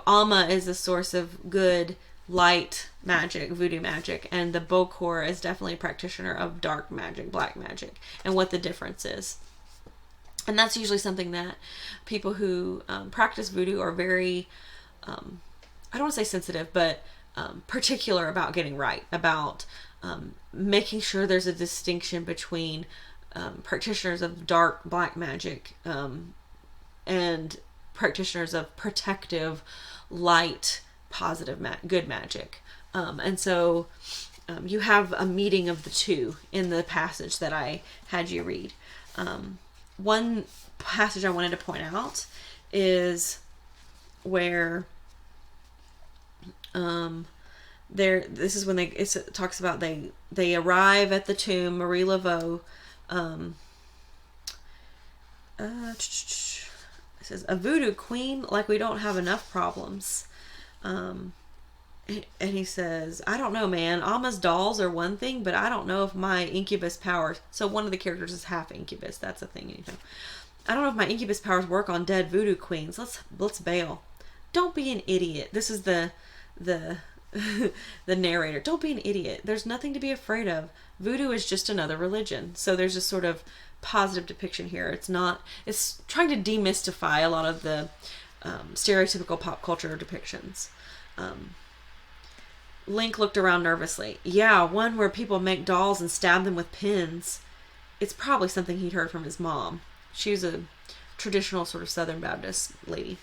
Alma is the source of good light magic, voodoo magic, and the Beaucourt is definitely a practitioner of dark magic, black magic, and what the difference is. And that's usually something that people who practice voodoo are very, I don't want to say sensitive, but particular about getting right, about making sure there's a distinction between practitioners of dark black magic and practitioners of protective, light, positive, good magic. And so you have a meeting of the two in the passage that I had you read. One passage I wanted to point out is where this is when it talks about they arrive at the tomb, Marie Laveau. It says, a voodoo queen, like we don't have enough problems. And he says, I don't know, man. Alma's dolls are one thing, but I don't know if my incubus powers... So one of the characters is half incubus. That's a thing, I don't know if my incubus powers work on dead voodoo queens. Let's bail. Don't be an idiot. This is the narrator. Don't be an idiot. There's nothing to be afraid of. Voodoo is just another religion. So there's this sort of positive depiction here. It's trying to demystify a lot of the stereotypical pop culture depictions. Link looked around nervously. Yeah, one where people make dolls and stab them with pins. It's probably something he'd heard from his mom. She was a traditional sort of Southern Baptist lady.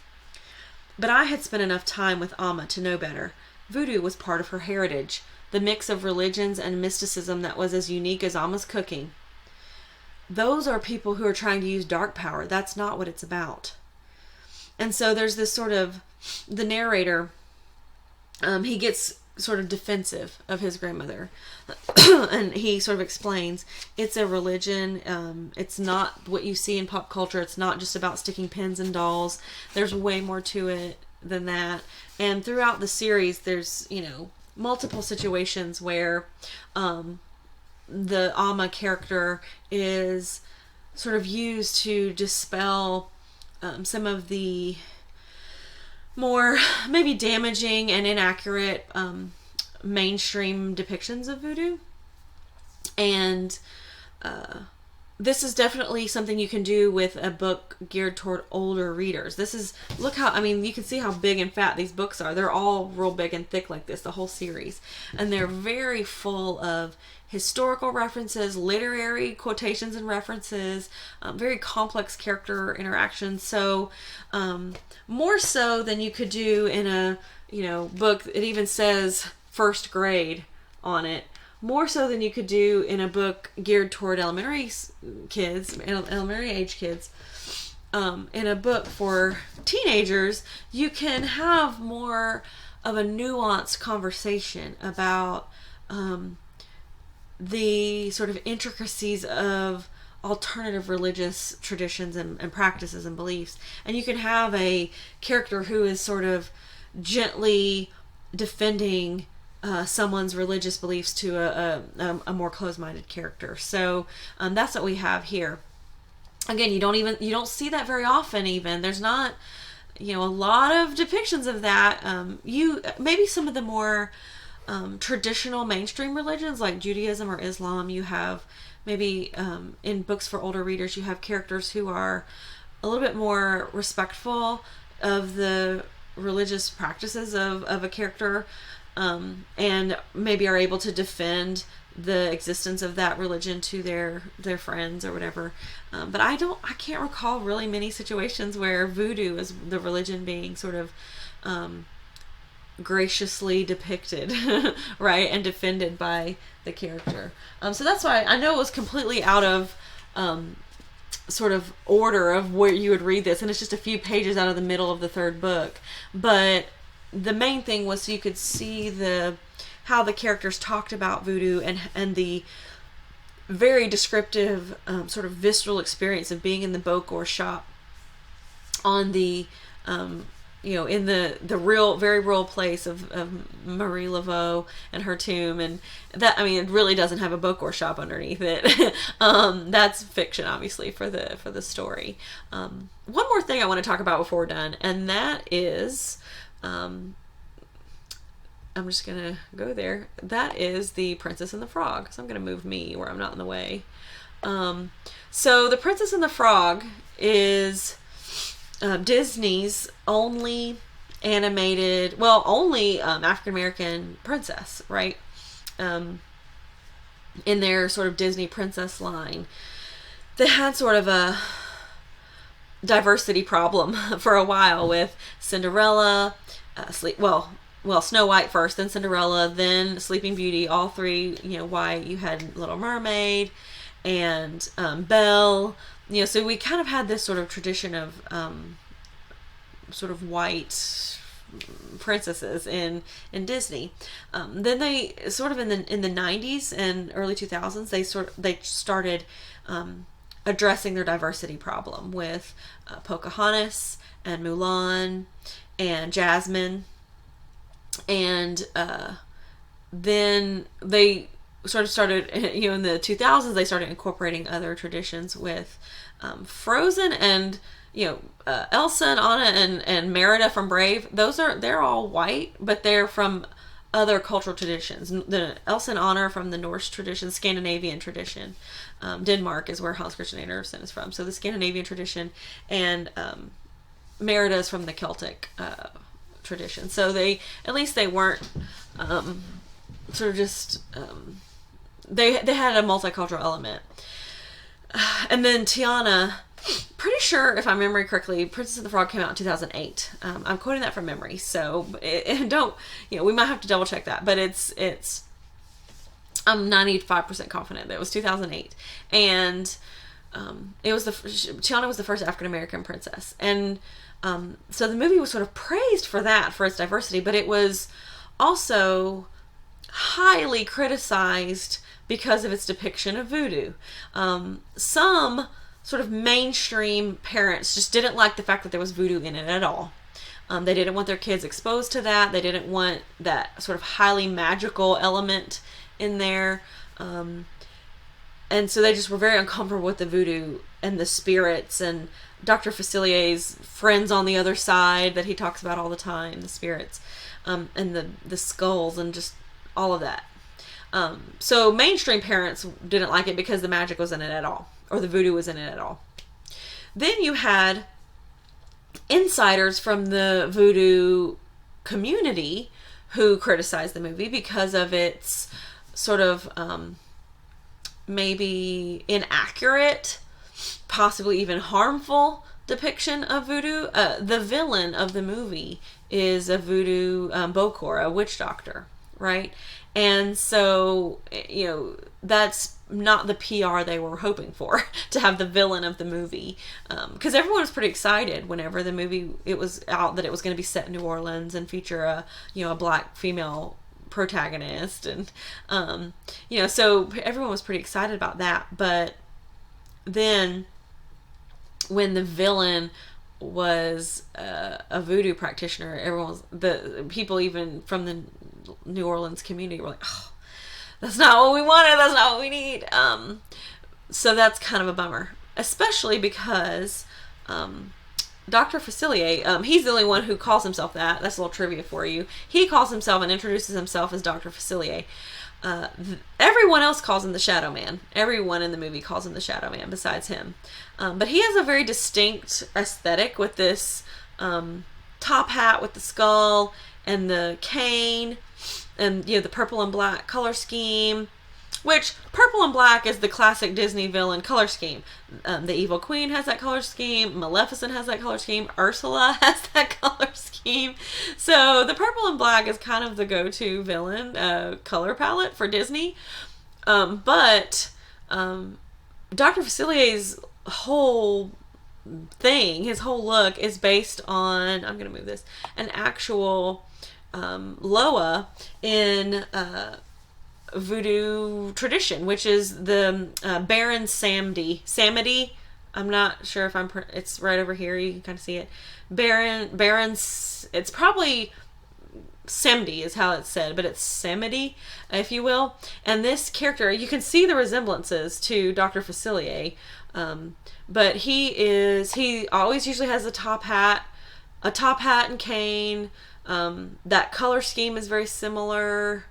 But I had spent enough time with Alma to know better. Voodoo was part of her heritage, the mix of religions and mysticism that was as unique as Alma's cooking. Those are people who are trying to use dark power. That's not what it's about. And so there's this sort of, the narrator, he gets sort of defensive of his grandmother. And he sort of explains, it's a religion. It's not what you see in pop culture. It's not just about sticking pins in dolls. There's way more to it than that. And throughout the series, there's, multiple situations where the Alma character is sort of used to dispel some of the more maybe damaging and inaccurate mainstream depictions of voodoo. And this is definitely something you can do with a book geared toward older readers. You can see how big and fat these books are. They're all real big and thick like this, the whole series. And they're very full of historical references, literary quotations and references, very complex character interactions. So more so than you could do in a book. It even says first grade on it. More so than you could do in a book geared toward elementary age kids. In a book for teenagers, you can have more of a nuanced conversation about the sort of intricacies of alternative religious traditions and practices and beliefs. And you can have a character who is sort of gently defending someone's religious beliefs to a more closed-minded character. So that's what we have here. Again, you don't see that very often. Even there's not a lot of depictions of that. Maybe some of the more traditional mainstream religions like Judaism or Islam, you have maybe in books for older readers, you have characters who are a little bit more respectful of the religious practices of a character. And maybe are able to defend the existence of that religion to their friends or whatever. But I can't recall really many situations where voodoo is the religion being sort of graciously depicted, right, and defended by the character. So that's why I know it was completely out of sort of order of where you would read this, and it's just a few pages out of the middle of the third book. But the main thing was so you could see how the characters talked about voodoo, and the very descriptive sort of visceral experience of being in the Bokor shop on the in the real, very real place of Marie Laveau and her tomb. And that, I mean, it really doesn't have a Bokor shop underneath it. That's fiction, obviously, for the story. One more thing I want to talk about before we're done, and that is, I'm just gonna go there. That is the Princess and the Frog. So I'm gonna move me where I'm not in the way. So the Princess and the Frog is Disney's only animated, only African American princess, right? In their sort of Disney princess line, they had sort of a diversity problem for a while with Cinderella, Snow White first, then Cinderella, then Sleeping Beauty. All three, white. You had Little Mermaid and Belle. So we kind of had this sort of tradition of sort of white princesses in Disney. Then they sort of in the 90s and early 2000s they started addressing their diversity problem with Pocahontas and Mulan and Jasmine, and then they sort of started, in the 2000s, they started incorporating other traditions with Frozen and, Elsa and Anna and Merida from Brave. They're all white, but they're from other cultural traditions. The Elsa and Anna are from the Norse tradition, Scandinavian tradition. Denmark is where Hans Christian Andersen is from. So the Scandinavian tradition, and Merida is from the Celtic tradition. So they weren't sort of just they had a multicultural element. And then Tiana, pretty sure if I remember correctly, Princess and the Frog came out in 2008. I'm quoting that from memory, so we might have to double check that, but it's I'm 95% confident that it was 2008, and Tiana was the first African American princess, and so the movie was sort of praised for that, for its diversity, but it was also highly criticized because of its depiction of voodoo. Some sort of mainstream parents just didn't like the fact that there was voodoo in it at all. They didn't want their kids exposed to that. They didn't want that sort of highly magical element in there. And so they just were very uncomfortable with the voodoo and the spirits and Dr. Facilier's friends on the other side that he talks about all the time, the spirits, and the skulls and just all of that. So mainstream parents didn't like it because the magic was in it at all, or the voodoo was in it at all. Then you had insiders from the voodoo community who criticized the movie because of its sort of maybe inaccurate, possibly even harmful depiction of voodoo. The villain of the movie is a voodoo Bokor, a witch doctor, right? And so, that's not the PR they were hoping for, to have the villain of the movie. Because everyone was pretty excited whenever the movie, it was out, that it was going to be set in New Orleans and feature a black female protagonist. And, so everyone was pretty excited about that. But then when the villain was a voodoo practitioner, the people even from the New Orleans community were like, oh, that's not what we wanted, that's not what we need. So that's kind of a bummer, especially because Dr. Facilier, he's the only one who calls himself that. That's a little trivia for you. He calls himself and introduces himself as Dr. Facilier. Everyone else calls him the Shadow Man. Everyone in the movie calls him the Shadow Man besides him. But he has a very distinct aesthetic with this top hat with the skull and the cane and the purple and black color scheme, which purple and black is the classic Disney villain color scheme. The Evil Queen has that color scheme. Maleficent has that color scheme. Ursula has that color scheme. So the purple and black is kind of the go-to villain color palette for Disney. But Dr. Facilier's whole thing, his whole look is based on, I'm going to move this, an actual Loa in Voodoo tradition, which is the Baron Samedi. I'm not sure if it's right over here. You can kind of see it. Baron's, it's probably Samedi is how it's said, but it's Samedi, if you will. And this character, you can see the resemblances to Dr. Facilier. But he always usually has a top hat and cane. That color scheme is very similar.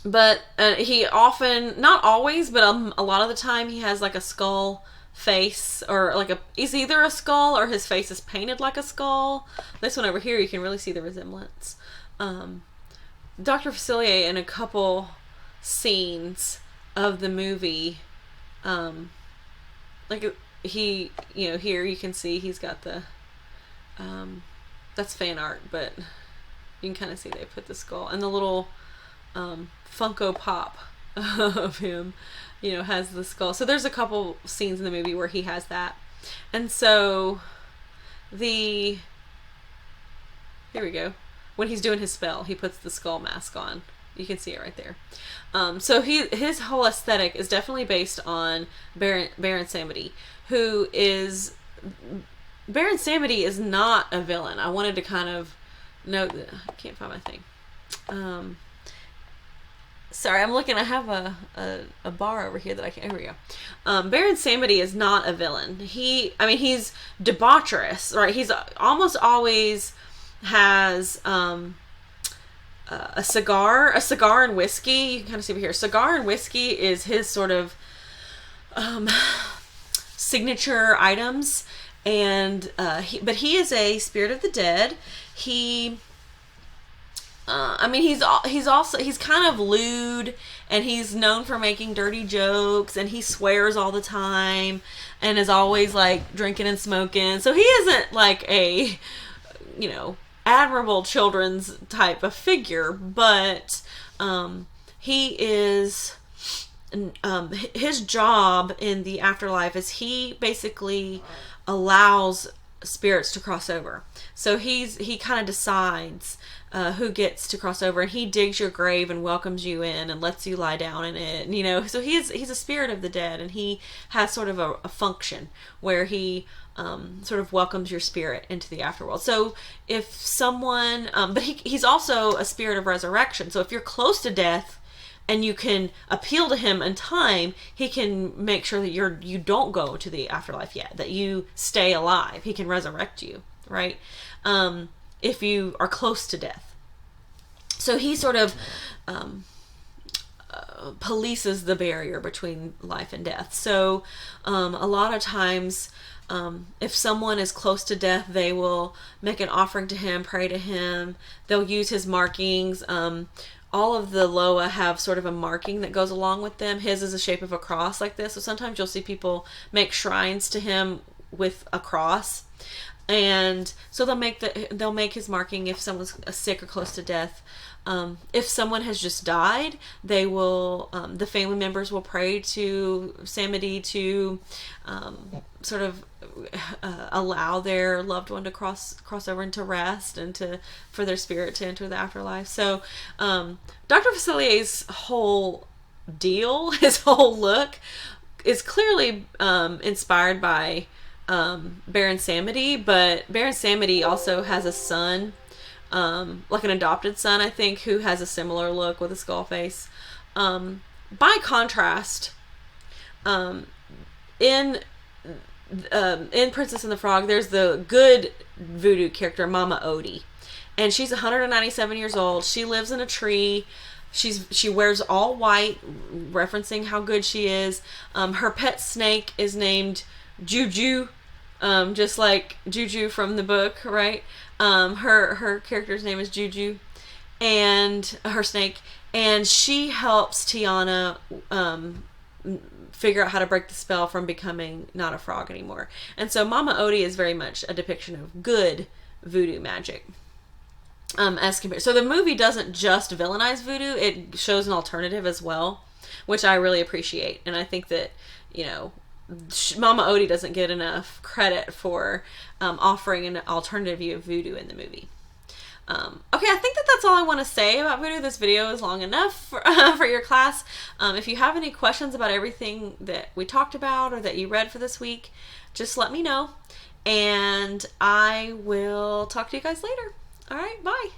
But he often, not always, but a lot of the time he has like a skull face, or like he's either a skull or his face is painted like a skull. This one over here, you can really see the resemblance. Dr. Facilier in a couple scenes of the movie, like he, here you can see he's got the, that's fan art, but you can kind of see they put the skull and the little Funko Pop of him, has the skull. So there's a couple scenes in the movie where he has that. And so here we go. When he's doing his spell, he puts the skull mask on. You can see it right there. So his whole aesthetic is definitely based on Baron Samedi, who is... Baron Samedi is not a villain. I wanted to kind of note that. I can't find my thing. Sorry, I'm looking. I have a bar over here that I can... Here we go. Baron Samedi is not a villain. He's debaucherous, right? He's almost always has a cigar and whiskey. You can kind of see over here. Cigar and whiskey is his sort of signature items. And but he is a spirit of the dead. He's kind of lewd, and he's known for making dirty jokes, and he swears all the time, and is always like drinking and smoking. So he isn't like a, admirable children's type of figure, but he is, his job in the afterlife is he basically allows spirits to cross over. So he kind of decides who gets to cross over, and he digs your grave and welcomes you in and lets you lie down in it. So he's a spirit of the dead, and he has sort of a function where he sort of welcomes your spirit into the afterworld. So if someone, but he's also a spirit of resurrection. So if you're close to death and you can appeal to him in time, he can make sure that you don't go to the afterlife yet, that you stay alive. He can resurrect you, right? If you are close to death. So he sort of polices the barrier between life and death. So a lot of times, if someone is close to death, they will make an offering to him, pray to him. They'll use his markings. All of the Loa have sort of a marking that goes along with them. His is a shape of a cross like this. So sometimes you'll see people make shrines to him with a cross. And so they'll make his marking if someone's sick or close to death. If someone has just died, they will, the family members will pray to Samedi to sort of allow their loved one to cross over into rest, and for their spirit to enter the afterlife. So Dr. Facilier's whole deal, his whole look, is clearly inspired by Baron Samedi, but Baron Samedi also has a son, like an adopted son, I think, who has a similar look with a skull face. By contrast, in Princess and the Frog, there's the good voodoo character, Mama Odie, and she's 197 years old. She lives in a tree. She wears all white, referencing how good she is. Her pet snake is named Juju, just like Juju from the book, right? Her character's name is Juju, and her snake, and she helps Tiana figure out how to break the spell from becoming not a frog anymore. And so Mama Odie is very much a depiction of good voodoo magic. As compared, so the movie doesn't just villainize voodoo; it shows an alternative as well. which I really appreciate. And I think that, Mama Odie doesn't get enough credit for offering an alternative view of voodoo in the movie. Okay, I think that that's all I want to say about voodoo. This video is long enough for your class. If you have any questions about everything that we talked about or that you read for this week, just let me know. And I will talk to you guys later. All right, bye.